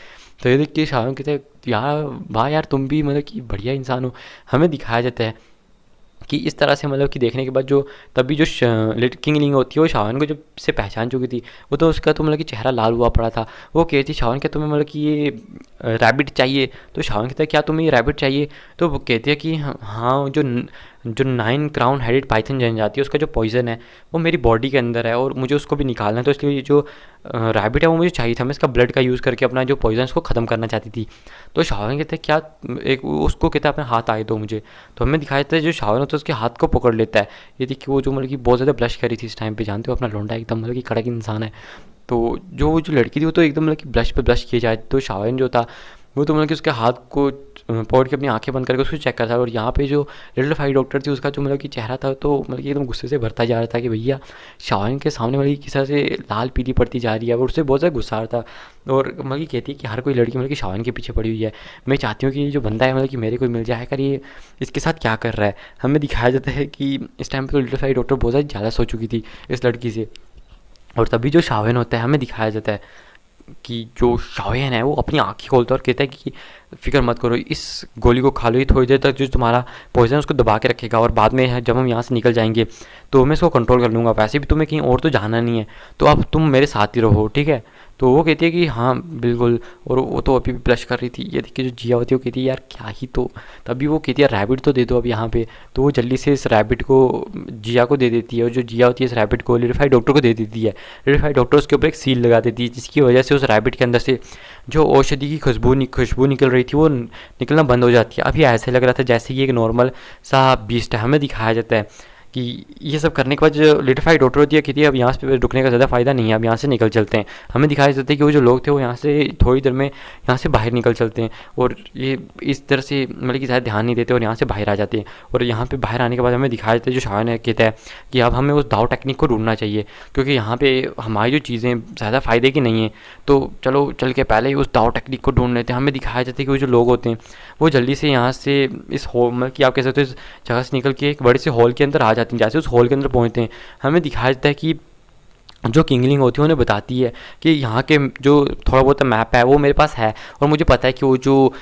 तो ये देख के शाहन कहता है यार वाह यार तुम भी मतलब कि बढ़िया इंसान हो। हमें दिखाया जाता है कि इस तरह से मतलब कि देखने के बाद जो तभी जो लिटिल किंग लिंग होती है वो शावन को जब से पहचान चुकी थी, वो तो उसका तो मतलब कि चेहरा लाल हुआ पड़ा था। वो कहती शावन क्या तुम्हें मतलब कि ये रैबिट चाहिए। तो शावन कहता है क्या तुम्हें ये रैबिट चाहिए। तो वो कहती है कि हाँ जो 9 क्राउन हेडेड पाइथन जनजाति है उसका जो पॉइजन है वो मेरी बॉडी के अंदर है और मुझे उसको भी निकालना है, तो इसलिए ये जो रैबिट है वो मुझे चाहिए था। मैं इसका ब्लड का यूज़ करके अपना जो पॉइजन उसको ख़त्म करना चाहती थी। तो शावन कहते हैं क्या, एक उसको कहता है अपने हाथ आए दो मुझे। तो हमें दिखाया था जो शावन होता है उसके हाथ को पकड़ लेता है। ये देखिए वो जो मतलब कि बहुत ज़्यादा ब्लश करी थी इस टाइम पे, जानते हो अपना लौंडा एकदम मतलब कि कड़क इंसान है। तो जो लड़की थी वो तो एकदम मतलब कि ब्लश पे ब्लश किए जाए, तो शावन जो था वो तो मतलब कि उसके हाथ को पकड़ के अपनी आंखें बंद करके उसको चेक करता था। और यहाँ पे जो लिटिल फाई डॉक्टर थी उसका जो मतलब कि चेहरा था तो मतलब कि एकदम गुस्से से भरता जा रहा था कि भैया शावन के सामने वाली किस तरह से लाल पीली पड़ती जा रही है, और उससे बहुत ज़्यादा गुस्सा आ रहा था। और मतलब कि कहती है कि हर कोई लड़की मतलब कि शावन के पीछे पड़ी हुई है, मैं चाहती हूँ कि ये जो बंदा है मतलब कि मेरे कोई मिल जाए कर, ये इसके साथ क्या कर रहा है। हमें दिखाया जाता है कि इस टाइम पर तो लिटिल फाई डॉक्टर बहुत ज़्यादा सो चुकी थी इस लड़की से। और तभी जो शावन होता है हमें दिखाया जाता है कि जो शाओयन है वो अपनी आँखें खोलता है और कहता है कि फ़िक्र मत करो, इस गोली को खा लो, ये थोड़ी देर तक जो तुम्हारा पॉइजन उसको दबा के रखेगा, और बाद में जब हम यहाँ से निकल जाएंगे तो मैं इसको कंट्रोल कर लूँगा। वैसे भी तुम्हें कहीं और तो जाना नहीं है, तो अब तुम मेरे साथ ही रहो, ठीक है। तो वो कहती है कि हाँ बिल्कुल, और वो तो अभी भी ब्लश कर रही थी। ये देखिए जो जिया होती है वो कहती है यार क्या ही, तो तभी वो कहती है रैबिट तो दे दो अब यहाँ पे। तो वो जल्दी से इस रैबिट को जिया को दे देती है, और जो जिया होती है इस रैबिट को लिटिल फाई डॉक्टर को दे देती है। लिटिल फाई डॉक्टर उसके ऊपर एक सील लगा देती है, जिसकी वजह से उस रैबिट के अंदर से जो औषधि की खुशबू निकल रही थी वो निकलना बंद हो जाती है। अभी ऐसे लग रहा था जैसे कि एक नॉर्मल सा बीस्ट है। हमें दिखाया जाता है कि ये सब करने के बाद जो लिटिल फाई डॉक्टर होती है कहती है अब यहाँ से रुकने का ज़्यादा फ़ायदा नहीं है, अब यहाँ से निकल चलते हैं। हमें दिखाया जाता है कि वो जो लोग थे वो यहाँ से थोड़ी देर में यहाँ से बाहर निकल चलते हैं, और ये इस तरह से मतलब कि ज़्यादा ध्यान नहीं देते और यहाँ से बाहर आ जाते हैं। और यहाँ पे बाहर आने के बाद हमें दिखाया जाता है जो शायन है कहता है कि अब हमें उस दाव टेक्निक को ढूंढना चाहिए, क्योंकि यहाँ पे हमारी जो चीज़ें ज़्यादा फ़ायदे की नहीं है, तो चलो चल के पहले ही उस दाव टेक्निक को ढूंढ लेते हैं। हमें दिखाया जाता है कि वो जो लोग होते हैं वो जल्दी से यहाँ से इस हॉल मतलब कि आप कह सकते हो इस जगह से निकल के एक बड़े से हॉल के अंदर आ जाती हैं। जैसे उस हॉल के अंदर पहुँचते हैं हमें दिखाया जाता है कि जो किंगलिंग होती है उन्हें बताती है कि यहाँ के जो थोड़ा बहुत मैप है वो मेरे पास है, और मुझे पता है कि वो जो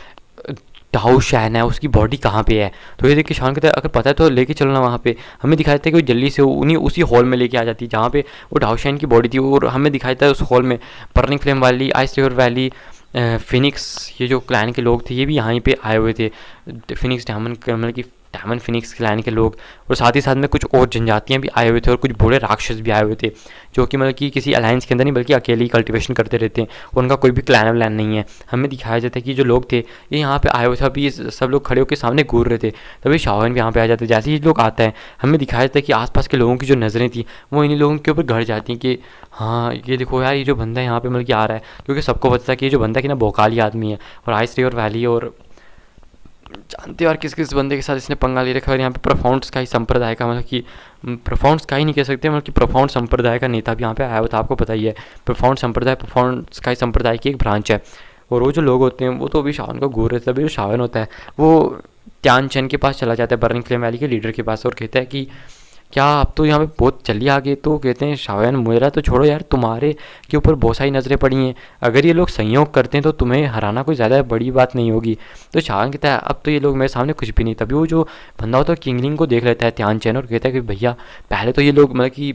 डाउ शैन है उसकी बॉडी कहाँ पे है। तो ये देख के शान कहता है अगर पता है तो लेके चलो ना वहाँ पे। हमें दिखाया जाता है कि वो जल्दी से उन्हीं उसी हॉल में लेके आ जाती है जहाँ पे वो डाउ शैन की बॉडी थी। और हमें दिखाया जाता है उस हॉल में बर्निंग फ्लेम वाली, आइस रिवर वैली, फिनिक्स, ये जो क्लैन के लोग थे ये भी यहाँ पे आए हुए थे। फिनिक्स डायमंड मतलब कि डायमंड फिनिक्स क्लैन के लोग, और साथ ही साथ में कुछ और जनजातियाँ भी आए हुए थे और कुछ बूढ़े राक्षस भी आए हुए थे, जो कि मतलब कि किसी अलायंस के अंदर नहीं बल्कि अकेले ही कल्टिवेशन करते रहते हैं, और उनका कोई भी क्लैन वलैन नहीं है। हमें दिखाया जाता है कि जो लोग थे ये यहाँ पे आए हुए थे, अभी ये सब लोग खड़े होकर सामने घूर रहे थे, तभी शावन भी यहाँ पे आ जाते हैं। जैसे ही लोग आता है हमें दिखाया जाता है कि आसपास के लोगों की जो नज़रें थी वो इन्हीं लोगों के ऊपर गड़ जाती हैं कि हाँ ये देखो यार ये जो बंदा यहाँ पे मतलब कि आ रहा है, क्योंकि सबको पता था कि ये जो बंदा कि ना भोकाली आदमी है, और आइस रिवर वैली और जानते हो यार किस किस बंदे के साथ इसने पंगा ले रखा है। और यहाँ पे प्रोफाउंड स्काई संप्रदाय का मतलब कि प्रोफाउंड स्काई नहीं कह सकते, मतलब कि प्रोफाउंड संप्रदाय का नेता भी यहाँ पे आया हुआ था, आपको पता ही है। प्रोफाउंड संप्रदाय प्रोफाउंड स्काई संप्रदाय की एक ब्रांच है, और वो जो लोग होते हैं वो तो अभी शावन को घूर रहे थे। अभी जो शावन होता है वो त्यान चंद के पास चला जाता है, बर्निंग फ्लेम वैली के लीडर के पास, और कहता है कि क्या आप तो यहाँ पे बहुत जल्दी आ गए। तो कहते हैं शावन मेरा तो छोड़ो यार, तुम्हारे के ऊपर बहुत सारी नज़रें पड़ी हैं, अगर ये लोग संयोग करते हैं तो तुम्हें हराना कोई ज़्यादा बड़ी बात नहीं होगी। तो शावन कहता है अब तो ये लोग मेरे सामने कुछ भी नहीं। तभी वो जो बंदा होता है किंगलिंग को देख लेता है त्यान चैन, और कहता है कि भैया पहले तो ये लोग मतलब कि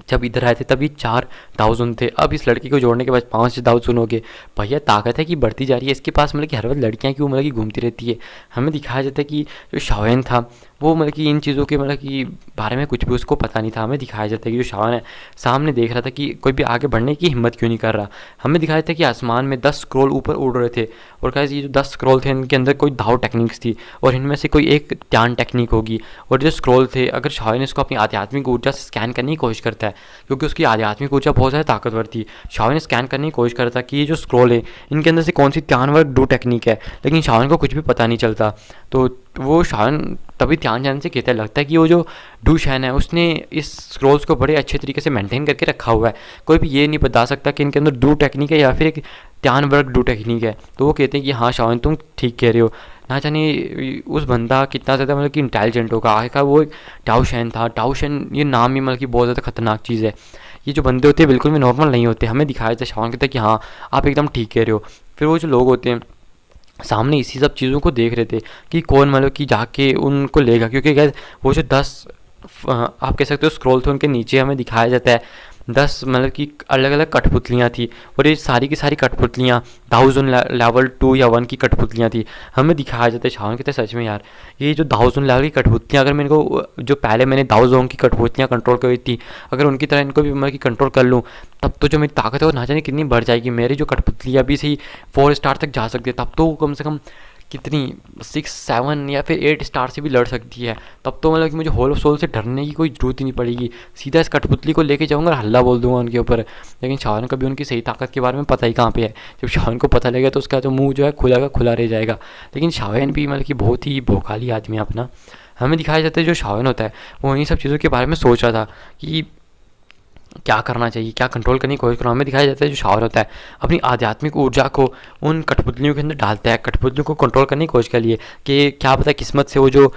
जब इधर आए थे तभी 4 दाऊजुन थे, अब इस लड़के को जोड़ने के बाद 5 दाऊजुन हो गए। भैया ताकत है कि बढ़ती जा रही है इसके पास, मतलब कि हर वक्त लड़कियाँ क्यों मतलब कि घूमती रहती है। हमें दिखाया जाता है कि जो शाओएन था वो मतलब कि इन चीज़ों के मतलब कि बारे में कुछ भी उसको पता नहीं था। हमें दिखाया जाता है कि जो शाओएन है सामने देख रहा था कि कोई भी आगे बढ़ने की हिम्मत क्यों नहीं कर रहा। हमें दिखाया था कि आसमान में 10 स्क्रॉल ऊपर उड़ रहे थे, और कहा ये जो 10 स्क्रॉल थे इनके अंदर कोई दाव टेक्निक्स थी, और इनमें से कोई एक ध्यान टेक्निक होगी। और जो स्क्रॉल थे, अगर शाओएन इसको अपनी आध्यात्मिक ऊर्जा से स्कैन करने की कोशिश करता है, क्योंकि उसकी आध्यात्मिक ऊर्जा बहुत ज़्यादा ताकतवर थी, शाओएन स्कैन करने की कोशिश करता कि ये जो स्क्रॉल है इनके अंदर से कौन सी ध्यान वर्क डू टेक्निक है, लेकिन शाओएन को कुछ भी पता नहीं चलता। तो वो शाओएन तभी ध्यान जाने से कहता है, लगता है कि वो जो डू शैन है उसने इस स्क्रॉल्स को बड़े अच्छे तरीके से मेंटेन करके रखा हुआ है, कोई भी ये नहीं बता सकता कि इनके अंदर डू टेक्निक है या फिर एक ध्यान वर्क डू टेक्निक है। तो वो कहते हैं कि हाँ शाओएन तुम ठीक कह रहे हो, ना जाने उस बंदा कितना ज़्यादा मतलब कि इंटेलिजेंट होगा। आखिरकार वो एक डाओ शैन था, डाओ शैन ये नाम ही मतलब कि बहुत ज़्यादा खतरनाक चीज़ है। ये जो बंदे होते हैं बिल्कुल भी नॉर्मल नहीं होते। हमें दिखाया था, शाओएन कहता है कि हाँ आप एकदम ठीक कह रहे हो। फिर वो जो लोग होते हैं सामने इसी सब चीज़ों को देख रहे थे कि कौन मतलब कि जाके उनको लेगा, क्योंकि गैस वो जो 10 आप कह सकते हो स्क्रॉल थे उनके नीचे हमें दिखाया जाता है 10 मतलब कि अलग अलग कठपुतलियाँ थी, और ये सारी की सारी कठपुतलियाँ दाऊजुन लेवल 2 या 1 की कठपुतलियाँ थी। हमें दिखाया जाता है, शाओन कहते हैं सच में यार ये जो दाऊजुन लेवल की कठपुतलियाँ, अगर मेरे को जो पहले मैंने दाऊजोंग की कठपुतलियाँ कंट्रोल करी थी, अगर उनकी तरह इनको भी मतलब कि कंट्रोल कर लूँ, तब तो जो मेरी ताकत है वो ना जाने कितनी बढ़ जाएगी। मेरी जो कठपुतली अभी से ही 4 स्टार तक जा सकती है, तब तो कम से कम कितनी 6, 7 या फिर 8 स्टार से भी लड़ सकती है। तब तो मतलब कि मुझे होल ऑफ सोल से डरने की कोई ज़रूरत ही नहीं पड़ेगी, सीधा इस कठपुतली को लेके जाऊँगा और हल्ला बोल दूंगा उनके ऊपर। लेकिन शाओन को भी उनकी सही ताकत के बारे में पता ही कहाँ पे है। जब शाओन को पता लगेगा तो उसका जो मुंह जो है खुला का खुला रह जाएगा। लेकिन शाओन भी मतलब कि बहुत ही भोकाली आदमी है अपना। हमें दिखाया जाता है जो शाओन होता है वो इन सब चीज़ों के बारे में सोच रहा था कि क्या करना चाहिए, क्या कंट्रोल करने की कोशिश करो। हमें दिखाया जाता है जो शावर होता है अपनी आध्यात्मिक ऊर्जा को उन कठपुतलियों के अंदर डालता है, कठपुतलियों को कंट्रोल करने की कोशिश के लिए कि क्या पता किस्मत से वो जो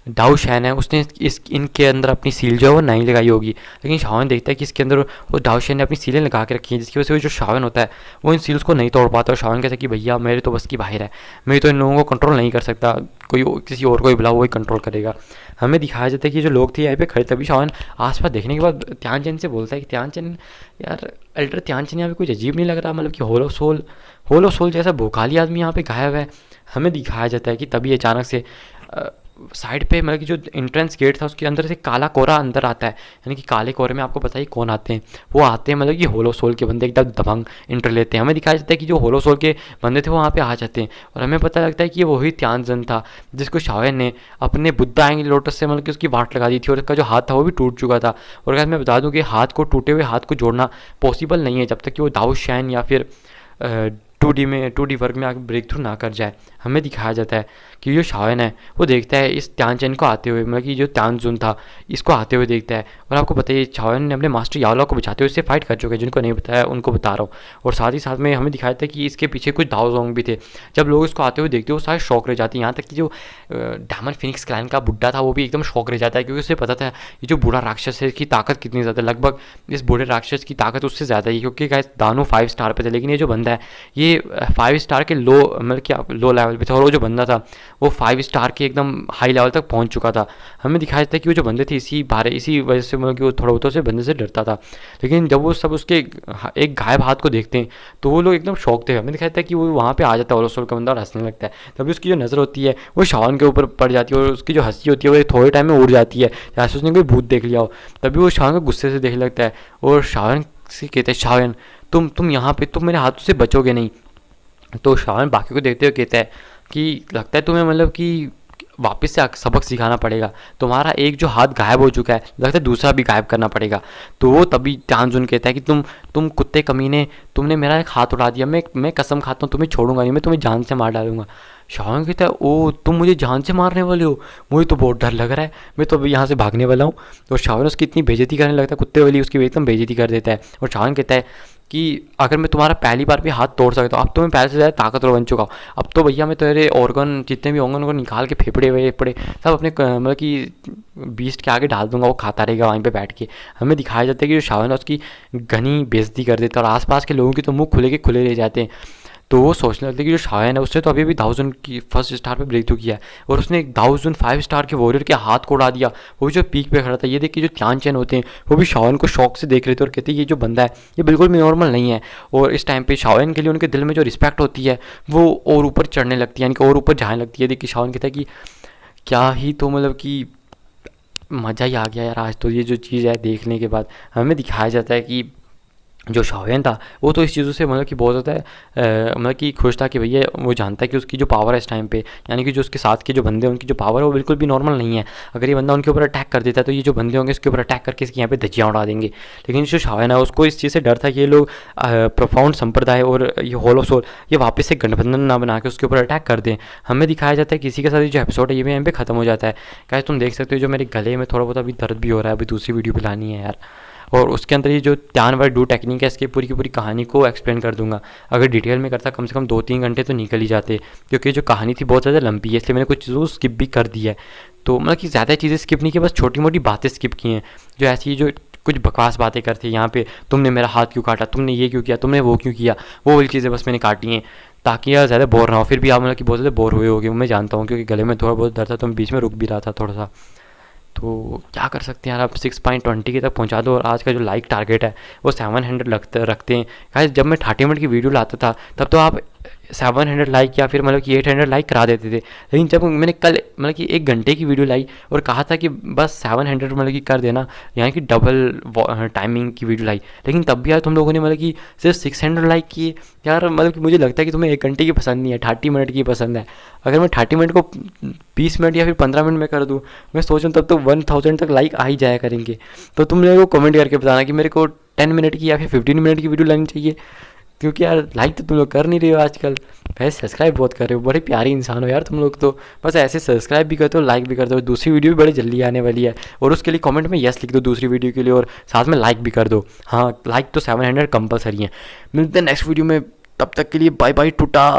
डाउ शैन है उसने इस इनके अंदर अपनी सील जो है वो नहीं लगाई होगी। लेकिन शावन देखता है कि इसके अंदर वो डाउ शैन ने अपनी सीलें लगा के रखी हैं, जिसकी वजह से वो जो शावन होता है वो इन सील्स को नहीं तोड़ पाता। और शावन कहता है कि भैया मेरे तो बस की बाहर है, मैं तो इन लोगों को कंट्रोल नहीं कर सकता, कोई किसी और को ही बुला वही कंट्रोल करेगा। हमें दिखाया जाता है कि जो लोग थे यहाँ पे खड़े, तभी शावन आसपास देखने के बाद ध्यानचंद से बोलता है कि ध्यानचंद यार अल्टर ध्यानचंद यहाँ पे कुछ अजीब नहीं लग रहा, मतलब कि होलो सोल जैसा भोकाली आदमी यहाँ पे गायब है। हमें दिखाया जाता है कि तभी अचानक से साइड पे मतलब कि जो एंट्रेंस गेट था उसके अंदर से काला कोरा अंदर आता है, यानी कि काले कोरे में आपको पता ही कौन आते हैं, वो आते हैं मतलब कि होलो सोल के बंदे एकदम दबंग एंटर लेते हैं। हमें दिखाया जाता है कि जो होलो सोल के बंदे थे वो वहाँ पे आ जाते हैं, और हमें पता लगता है कि ये वही त्यानजन था जिसको शाओन ने अपने बुद्धा एंगल लोटस से मतलब कि उसकी वाट लगा दी थी, और उसका जो हाथ था वो भी टूट चुका था। और अगर मैं बता दूँ कि हाथ को टूटे हुए हाथ को जोड़ना पॉसिबल नहीं है जब तक कि वो दाऊ शैन या फिर 2D वर्क में आगे ब्रेक थ्रू ना कर जाए। हमें दिखाया जाता है कि जो शाओन है वो देखता है इस त्यानचंद को आते हुए, मतलब कि जो त्यानजुन था इसको आते हुए देखता है। और आपको पता है शाओन ने अपने मास्टर याओला को बचाते हुए इससे फाइट कर चुके हैं, जिनको नहीं बताया उनको बता रहा हूँ। और साथ ही साथ में हमें दिखाया था कि इसके पीछे कुछ दाओजोंग भी थे। जब लोग इसको आते हुए देखते हैं वो सारे शौक रह जाते हैं, यहाँ तक कि जो डायमंड फिनिक्स क्लैन का बुड्ढा था वो भी एकदम शौक रह जाता है, क्योंकि उसे पता था ये जो बूढ़ा राक्षस है इसकी ताकत कितनी ज़्यादा, लगभग इस बूढ़े राक्षस की ताकत उससे ज़्यादा है, क्योंकि गाइस दानव 5 स्टार पे थे, लेकिन ये जो बंदा है ये 5 स्टार के लो मतलब कि लो लेवल पे था, और वो जो बंदा था वो 5 स्टार के एकदम हाई लेवल तक पहुंच चुका था। हमें दिखाया जाता है कि वो जो बंदे थे इसी वजह से मतलब कि वो थोड़ा बहुत से बंदे से डरता था। लेकिन जब वो सब उसके एक गायब हाथ को देखते हैं तो वो लोग एकदम शौक थे। हमें दिखाया जाता है कि वो वहाँ पे आ जाता है ओलोसोल का बंदा और हंसने लगता है, तभी उसकी जो नज़र होती है वो शाओन के ऊपर पड़ जाती है, और उसकी जो हंसी होती है वो थोड़े टाइम में उड़ जाती है, जैसे उसने कोई भूत देख लिया हो। तभी वो शाओन को गुस्से से देखने लगता है और शाओन से कहते हैं शाओन तुम यहाँ पे तुम मेरे हाथों से बचोगे नहीं। तो शाओन बाकी को देखते हुए कहता है कि लगता है तुम्हें मतलब कि वापस से सबक सिखाना पड़ेगा, तुम्हारा एक जो हाथ गायब हो चुका है लगता है दूसरा भी गायब करना पड़ेगा। तो वो तभी त्यानजुन कहता है कि तुम कुत्ते कमीने, तुमने मेरा एक हाथ उड़ा दिया, मैं कसम खाता हूँ तुम्हें छोड़ूंगा नहीं, मैं तुम्हें जान से मार डालूंगा। शाओन कहता है ओ तुम मुझे जान से मारने वाले हो, मुझे तो बहुत डर लग रहा है, मैं तो अभी यहाँ से भागने वाला हूँ। तो शाओन उसकी इतनी बेइज्जती करने लगता है, कुत्ते वाली उसकी एकदम बेइज्जती कर देता है। और शाओन कहता है कि अगर मैं तुम्हारा पहली बार भी हाथ तोड़ सकता हूँ, अब तो मैं पहले से ज़्यादा ताकतवर बन चुका हूँ, अब तो भैया मैं तेरे ऑर्गन जितने भी ऑर्गन को निकाल के फेफड़े वेफड़े सब अपने मतलब कि बीस्ट के आगे डाल दूंगा, वो खाता रहेगा वहीं पे बैठ के। हमें दिखाया जाता है कि जो शाओन है उसकी घनी बेइज्जती कर देता है, और आसपास के लोगों के तो मुंह खुले के खुले रह जाते हैं। तो वो सोचने लगते कि जो शायन है उसने तो अभी 1000 की फर्स्ट स्टार पे ब्रेक थ्रू किया है और उसने 1005 स्टार के वॉरियर के हाथ को उड़ा दिया, वो भी जो पीक पे खड़ा था। ये देख के जो ध्यानचंद होते हैं वो भी शायन को शौक से देख रहे थे और कहते ये जो बंदा है ये बिल्कुल भी नॉर्मल नहीं है। और इस टाइम पे शायन के लिए उनके दिल में जो रिस्पेक्ट होती है वो और ऊपर चढ़ने लगती है, यानी कि और ऊपर जाने लगती है। देख के शायन कहता है कि क्या ही तो मतलब कि मज़ा ही आ गया यार आज तो। ये जो चीज़ है देखने के बाद हमें दिखाया जाता है कि जो शाओयन था वो तो इस चीज़ों से मतलब कि बहुत ज़्यादा मतलब कि खुश था कि भैया वो जानता है कि उसकी जो पावर है इस टाइम पे, यानी कि जो उसके साथ के जो बंदे हैं उनकी जो पावर है वो बिल्कुल भी नॉर्मल नहीं है। अगर ये बंदा उनके ऊपर अटैक कर देता है तो ये जो बंदे होंगे इसके ऊपर अटैक करके इसके यहाँ पे धज्जियाँ उड़ा देंगे। लेकिन जो शाओयन है उसको इस चीज़ से डर था कि ये लोग प्रोफाउंड संप्रदाय और ये हॉल ऑफ सोल ये वापस से गठबंधन ना बना के उसके ऊपर अटैक कर दें। हमें दिखाया जाता है किसी के साथ जो एपिसोड है ये भी यहाँ पे ख़त्म हो जाता है। गाइस तुम देख सकते हो जो मेरे गले में थोड़ा बहुत अभी दर्द भी हो रहा है, अभी दूसरी वीडियो पे लानी है यार। और उसके अंदर ये जो त्यान बाय डू टेक्निक है इसकी पूरी की पूरी कहानी को एक्सप्लेन कर दूंगा। अगर डिटेल में करता कम से कम 2-3 घंटे तो निकल ही जाते, क्योंकि जो कहानी थी बहुत ज़्यादा लंबी है इसलिए मैंने कुछ चीज़ों को स्किप भी कर दी है। तो मतलब कि ज़्यादा चीज़ें स्किप नहीं की, बस छोटी मोटी बातें स्किप की हैं जो ऐसी जो कुछ बकवास बातें करती है यहाँ पे, तुमने मेरा हाथ क्यों काटा, तुमने ये क्यों किया, तुमने वो क्यों किया, वो वाली चीज़ें बस मैंने काटी हैं ताकि यार ज़्यादा बोर ना हो। फिर भी आप मतलब कि बहुत ज़्यादा बोर हुए होगे मैं जानता हूँ, क्योंकि गले में थोड़ा बहुत दर्द था तो मैं बीच में रुक भी रहा था थोड़ा सा। तो क्या कर सकते हैं यार, आप 6.20 के तक पहुंचा दो। और आज का जो लाइक टारगेट है वो 700 रखते हैं। गाइस जब मैं 30 मिनट की वीडियो लाता था तब तो आप 700 लाइक या फिर मतलब कि 800 लाइक करा देते थे। लेकिन जब मैंने कल मतलब कि 1 घंटे की वीडियो लाई और कहा था कि बस 700 मतलब कि कर देना, यानी कि डबल टाइमिंग की वीडियो लाई, लेकिन तब भी यार तुम लोगों ने मतलब कि सिर्फ 600 लाइक किए। यार मतलब कि मुझे लगता है कि तुम्हें 1 घंटे की पसंद नहीं है, 30 मिनट की पसंद है। अगर मैं 30 मिनट को 20 मिनट या फिर 15 मिनट में कर दूँ, मैं सोचूँ तब तो 1000 तक लाइक आ ही जाया करेंगे। तो तुम मेरे को कमेंट करके बताना कि मेरे को 10 मिनट की या फिर 15 मिनट की वीडियो लानी चाहिए, क्योंकि यार लाइक तो तुम लोग कर नहीं रहे हो आजकल। वैसे सब्सक्राइब बहुत कर रहे हो, बड़े प्यारे इंसान हो यार तुम लोग तो। बस ऐसे सब्सक्राइब भी करते हो, लाइक भी करते हो। दूसरी वीडियो भी बड़ी जल्दी आने वाली है और उसके लिए कमेंट में यस लिख दो दूसरी वीडियो के लिए, और साथ में लाइक भी कर दो। हाँ लाइक तो 700 कंपलसरी है। मिलते हैं नेक्स्ट वीडियो में, तब तक के लिए बाय बाय टूटा।